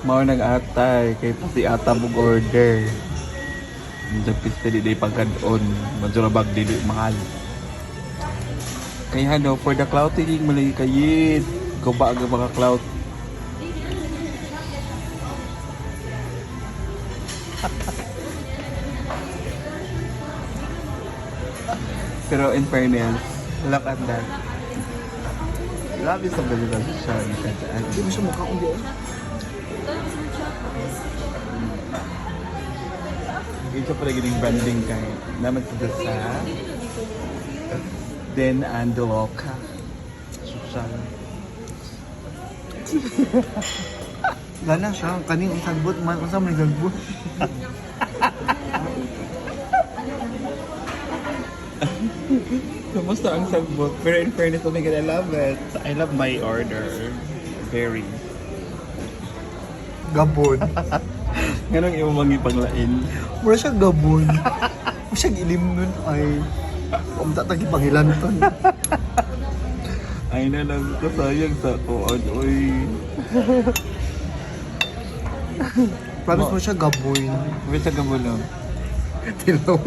Mao nag-atay kay si ata mong order. Yung pista di day pagkadon. Madurabag dili mahal. Kaya no, for the cloud tingin malagi kayit. Guba ang mga cloud. Pero in fairness, look at that. Love is a believable siya. Hindi mo siya mukha kung di. Ito pala gining branding kay naman sa then Andoloca. Social. Gana siya. Kaning ang sagbot man. Ang sama nagbot. Kamusta ang sagbot? Pero in fairness, oh my God, I love it. I love my order. Very. Gabon. Ganong imo mangi panglain. Mura siya gabon. Mura siya ilim nun ay. Umtatag ipangilantan. Ay na lang kasayang sa tuon. Uy. Promise mo siya gabon. Wait sa gamulo. Tilaw.